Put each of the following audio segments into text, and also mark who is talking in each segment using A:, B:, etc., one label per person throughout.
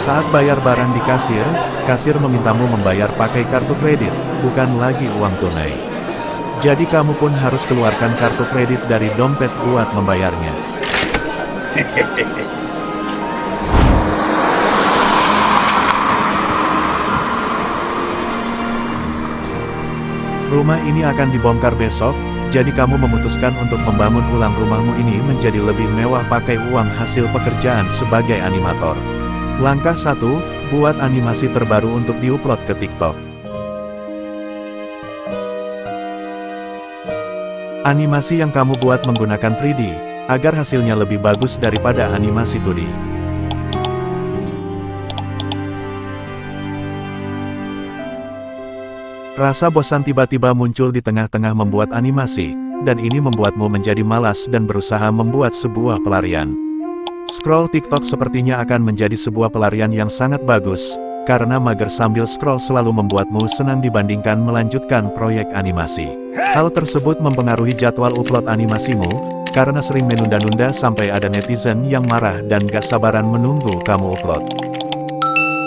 A: Saat bayar barang di kasir, kasir memintamu membayar pakai kartu kredit, bukan lagi uang tunai. Jadi kamu pun harus keluarkan kartu kredit dari dompet buat membayarnya. Rumah ini akan dibongkar besok, jadi kamu memutuskan untuk membangun ulang rumahmu ini menjadi lebih mewah pakai uang hasil pekerjaan sebagai animator. Langkah 1, buat animasi terbaru untuk diupload ke TikTok. Animasi yang kamu buat menggunakan 3D, agar hasilnya lebih bagus daripada animasi 2D. Rasa bosan tiba-tiba muncul di tengah-tengah membuat animasi, dan ini membuatmu menjadi malas dan berusaha membuat sebuah pelarian. Scroll TikTok sepertinya akan menjadi sebuah pelarian yang sangat bagus, karena mager sambil scroll selalu membuatmu senang dibandingkan melanjutkan proyek animasi. Hal tersebut mempengaruhi jadwal upload animasimu, karena sering menunda-nunda sampai ada netizen yang marah dan gak sabaran menunggu kamu upload.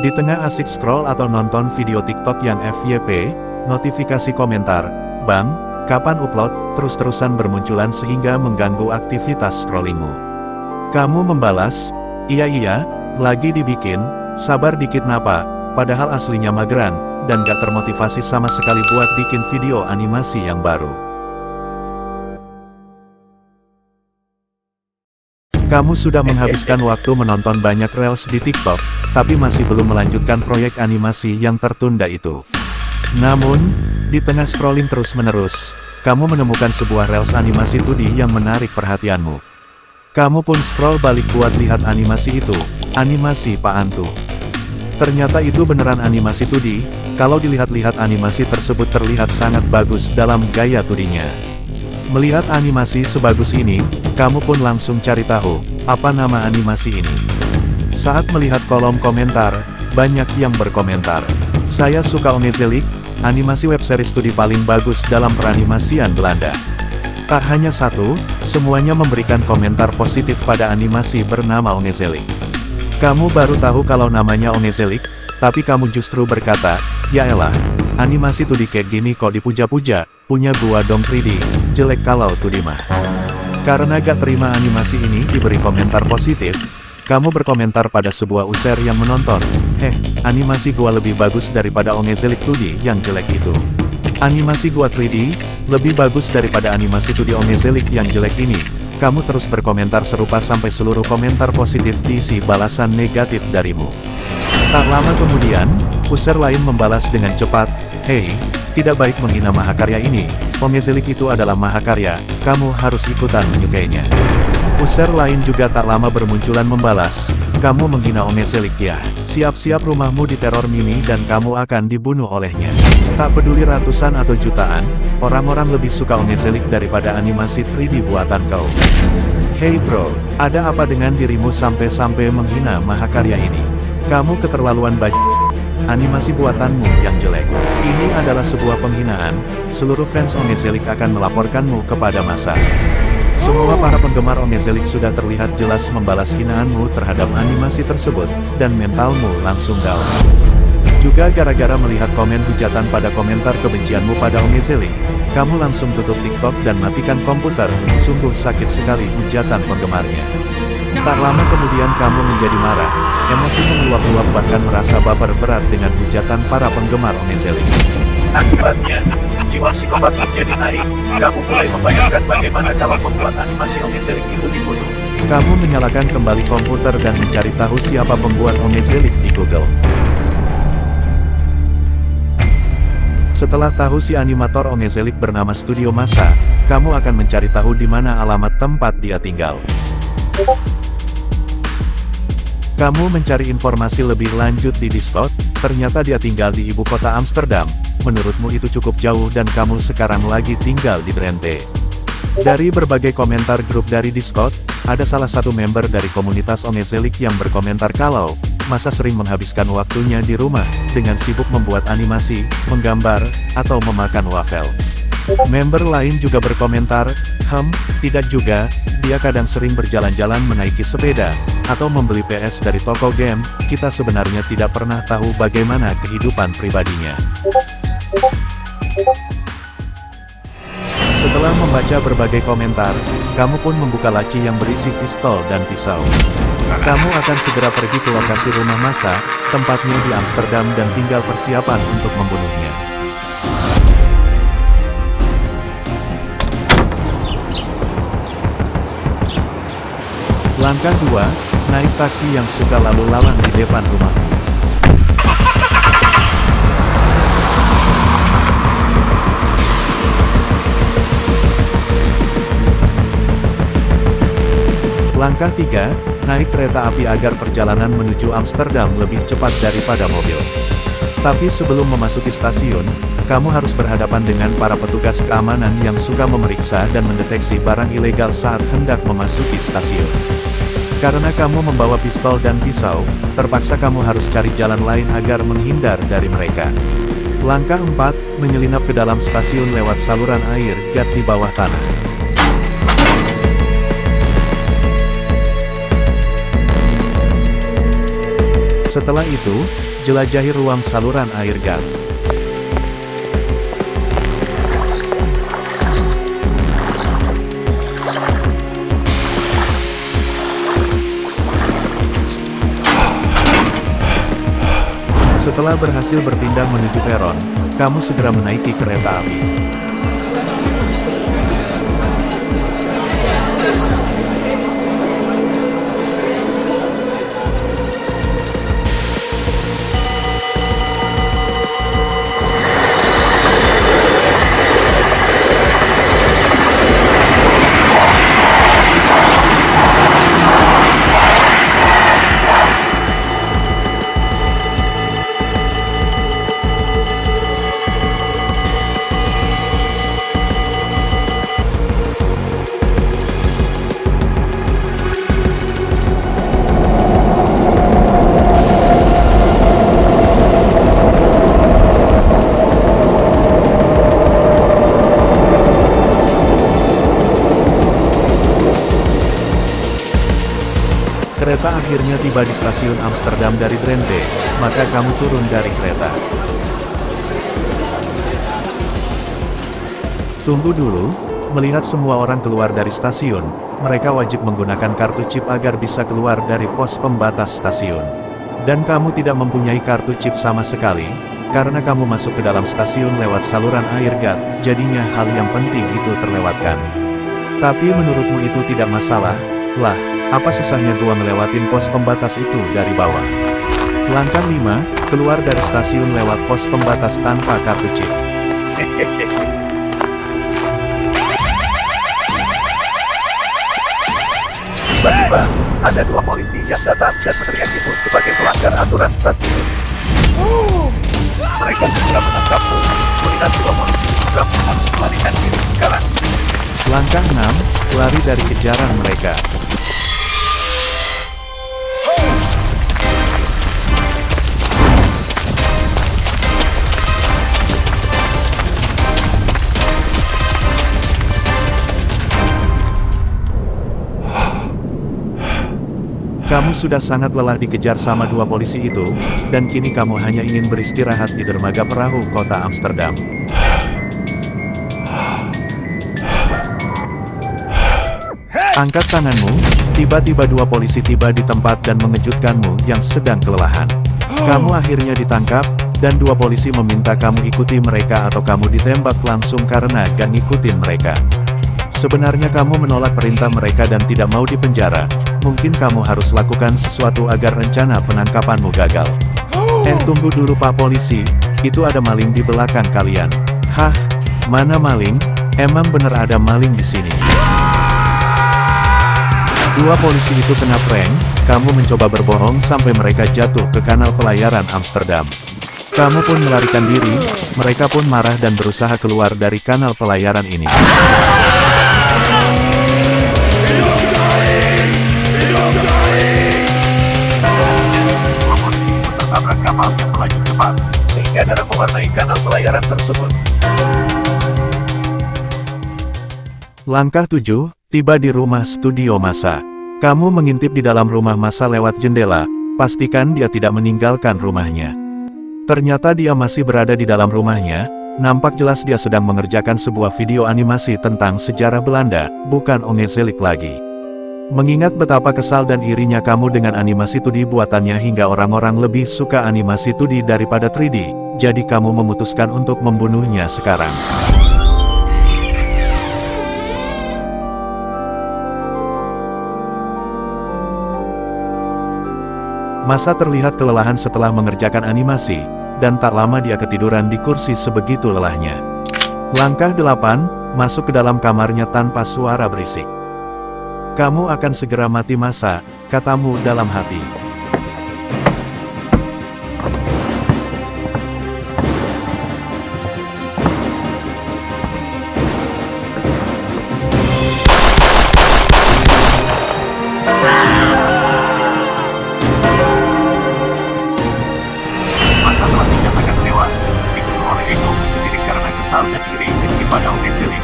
A: Di tengah asik scroll atau nonton video TikTok yang FYP, notifikasi komentar, "Bang, kapan upload?" terus-terusan bermunculan sehingga mengganggu aktivitas scrollingmu. Kamu membalas, "Iya, lagi dibikin, sabar dikit napa," padahal aslinya mageran, dan gak termotivasi sama sekali buat bikin video animasi yang baru. Kamu sudah menghabiskan waktu menonton banyak reels di TikTok, tapi masih belum melanjutkan proyek animasi yang tertunda itu. Namun, di tengah scrolling terus-menerus, kamu menemukan sebuah reels animasi 2D yang menarik perhatianmu. Kamu pun scroll balik buat lihat animasi itu, animasi Pak Antu. Ternyata itu beneran animasi 2D, kalau dilihat-lihat animasi tersebut terlihat sangat bagus dalam gaya 2D-nya. Melihat animasi sebagus ini, kamu pun langsung cari tahu, apa nama animasi ini. Saat melihat kolom komentar, banyak yang berkomentar, "Saya suka Ongezelik, animasi webseries 2D paling bagus dalam peranimasian Belanda." Tak hanya satu, semuanya memberikan komentar positif pada animasi bernama Ongezelik. Kamu baru tahu kalau namanya Ongezelik, tapi kamu justru berkata, "Ya elah, animasi 2D kayak gini kok dipuja-puja, punya gua dong 3D, jelek kalau 2D mah." Karena gak terima animasi ini diberi komentar positif, kamu berkomentar pada sebuah user yang menonton, "Animasi gua lebih bagus daripada Ongezelik 2D yang jelek itu. Animasi gua 3D, lebih bagus daripada animasi 2D Ongezelik yang jelek ini." Kamu terus berkomentar serupa sampai seluruh komentar positif diisi balasan negatif darimu. Tak lama kemudian, user lain membalas dengan cepat, "Hei, tidak baik menghina mahakarya ini, Ongezelik itu adalah mahakarya, kamu harus ikutan menyukainya." User lain juga tak lama bermunculan membalas, "Kamu menghina Ongezelik ya, siap-siap rumahmu diteror Mimi dan kamu akan dibunuh olehnya." Tak peduli ratusan atau jutaan, orang-orang lebih suka Ongezelik daripada animasi 3D buatan kau. Hey bro, ada apa dengan dirimu sampai-sampai menghina mahakarya ini? Kamu keterlaluan animasi buatanmu yang jelek. Ini adalah sebuah penghinaan, seluruh fans Ongezelik akan melaporkanmu kepada massa. Semua para penggemar Ongezelik sudah terlihat jelas membalas hinaanmu terhadap animasi tersebut, dan mentalmu langsung down. Juga gara-gara melihat komen hujatan pada komentar kebencianmu pada Ongezelik, kamu langsung tutup TikTok dan matikan komputer, sungguh sakit sekali hujatan penggemarnya. Tak lama kemudian kamu menjadi marah, emosimu meluap-luap bahkan merasa baper berat dengan hujatan para penggemar Ongezelik. Akibatnya, jiwa psikopat menjadi naik, kamu mulai membayangkan bagaimana kalau pembuat animasi Ongezelik itu dibunuh. Kamu menyalakan kembali komputer dan mencari tahu siapa pembuat Ongezelik di Google. Setelah tahu si animator Ongezelik bernama Studio Massa, kamu akan mencari tahu di mana alamat tempat dia tinggal. Kamu mencari informasi lebih lanjut di Discord, ternyata dia tinggal di ibu kota Amsterdam. Menurutmu itu cukup jauh dan kamu sekarang lagi tinggal di Drenthe. Dari berbagai komentar grup dari Discord, ada salah satu member dari komunitas Ongezelik yang berkomentar kalau Massa sering menghabiskan waktunya di rumah, dengan sibuk membuat animasi, menggambar, atau memakan wafel. Member lain juga berkomentar, tidak juga, dia kadang sering berjalan-jalan menaiki sepeda, atau membeli PS dari toko game, kita sebenarnya tidak pernah tahu bagaimana kehidupan pribadinya. Setelah membaca berbagai komentar, kamu pun membuka laci yang berisi pistol dan pisau. Kamu akan segera pergi ke lokasi rumah massa, tempatnya di Amsterdam dan tinggal persiapan untuk membunuhnya. Langkah 2, naik taksi yang suka lalu lalang di depan rumahmu. Langkah 3, naik kereta api agar perjalanan menuju Amsterdam lebih cepat daripada mobil. Tapi sebelum memasuki stasiun, kamu harus berhadapan dengan para petugas keamanan yang suka memeriksa dan mendeteksi barang ilegal saat hendak memasuki stasiun. Karena kamu membawa pistol dan pisau, terpaksa kamu harus cari jalan lain agar menghindar dari mereka. Langkah 4, menyelinap ke dalam stasiun lewat saluran air gat di bawah tanah. Setelah itu, jelajahi ruang saluran air gat. Setelah berhasil berpindah menuju peron, kamu segera menaiki kereta api. Kereta akhirnya tiba di stasiun Amsterdam dari Drenthe, maka kamu turun dari kereta. Tunggu dulu, melihat semua orang keluar dari stasiun, mereka wajib menggunakan kartu chip agar bisa keluar dari pos pembatas stasiun. Dan kamu tidak mempunyai kartu chip sama sekali, karena kamu masuk ke dalam stasiun lewat saluran air gat, jadinya hal yang penting itu terlewatkan. Tapi menurutmu itu tidak masalah, lah. Apa susahnya gua ngelewatin pos pembatas itu dari bawah? Langkah 5, keluar dari stasiun lewat pos pembatas tanpa kartu chip.
B: Tiba-tiba, ada 2 polisi yang datang dan meneriak itu sebagai pelanggar aturan stasiun. Mereka segera menangkapmu. Melihat 2 polisi itu, kamu harus melarikan diri sekarang.
A: Langkah 6, lari dari kejaran mereka. Kamu sudah sangat lelah dikejar sama 2 polisi itu, dan kini kamu hanya ingin beristirahat di dermaga perahu kota Amsterdam. Angkat tanganmu, tiba-tiba 2 polisi tiba di tempat dan mengejutkanmu yang sedang kelelahan. Kamu akhirnya ditangkap, dan 2 polisi meminta kamu ikuti mereka atau kamu ditembak langsung karena gak ngikutin mereka. Sebenarnya kamu menolak perintah mereka dan tidak mau dipenjara. Mungkin kamu harus lakukan sesuatu agar rencana penangkapanmu gagal. Tunggu dulu Pak Polisi, itu ada maling di belakang kalian. Hah? Mana maling? Emang bener ada maling di sini? 2 polisi itu kena prank, kamu mencoba berbohong sampai mereka jatuh ke kanal pelayaran Amsterdam. Kamu pun melarikan diri, mereka pun marah dan berusaha keluar dari kanal pelayaran ini.
B: Tertabrak kapal yang melaju cepat, sehingga darah mewarnai kanal pelayaran tersebut.
A: Langkah 7, tiba di rumah studio Masa. Kamu mengintip di dalam rumah Masa lewat jendela, pastikan dia tidak meninggalkan rumahnya. Ternyata dia masih berada di dalam rumahnya, nampak jelas dia sedang mengerjakan sebuah video animasi tentang sejarah Belanda, bukan ongezelik lagi. Mengingat betapa kesal dan irinya kamu dengan animasi 2D buatannya hingga orang-orang lebih suka animasi 2D daripada 3D, jadi kamu memutuskan untuk membunuhnya sekarang. Masa terlihat kelelahan setelah mengerjakan animasi, dan tak lama dia ketiduran di kursi sebegitu lelahnya. Langkah 8, masuk ke dalam kamarnya tanpa suara berisik. Kamu akan segera mati Masa, katamu dalam hati.
B: Masa telah dinyatakan tewas, dibunuh oleh Eko sendiri karena kesal dan iri kepada ongezelik.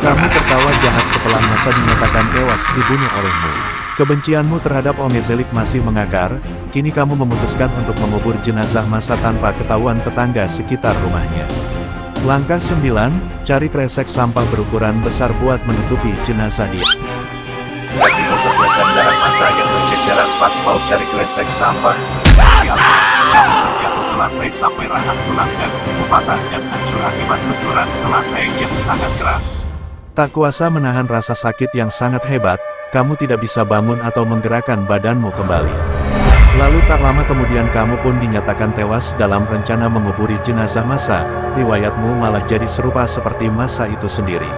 A: Kamu tertawa jahat setelah Masa dinyatakan tewas dibunuh olehmu. Kebencianmu terhadap ongezelik masih mengakar, kini kamu memutuskan untuk mengubur jenazah Masa tanpa ketahuan tetangga sekitar rumahnya. Langkah 9, cari kresek sampah berukuran besar buat menutupi jenazah dia.
B: Kakimu terbesan darah Masa yang berceceran pas mau cari kresek sampah. Sialnya, kamu terjatuh ke lantai sampai rahang tulang dagumu patah dan hancur akibat benturan ke lantai yang sangat keras.
A: Tak kuasa menahan rasa sakit yang sangat hebat, kamu tidak bisa bangun atau menggerakkan badanmu kembali. Lalu tak lama kemudian kamu pun dinyatakan tewas dalam rencana menguburi jenazah Masa, riwayatmu malah jadi serupa seperti Masa itu sendiri.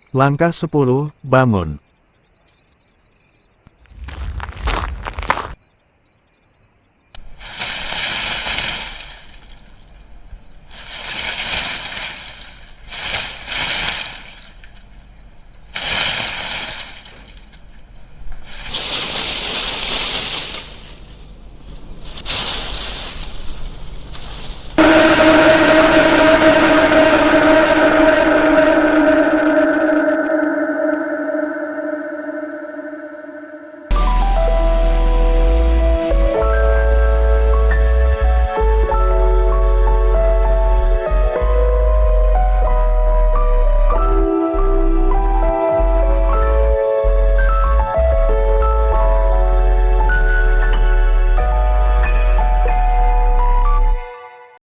A: Langkah 10, bangun.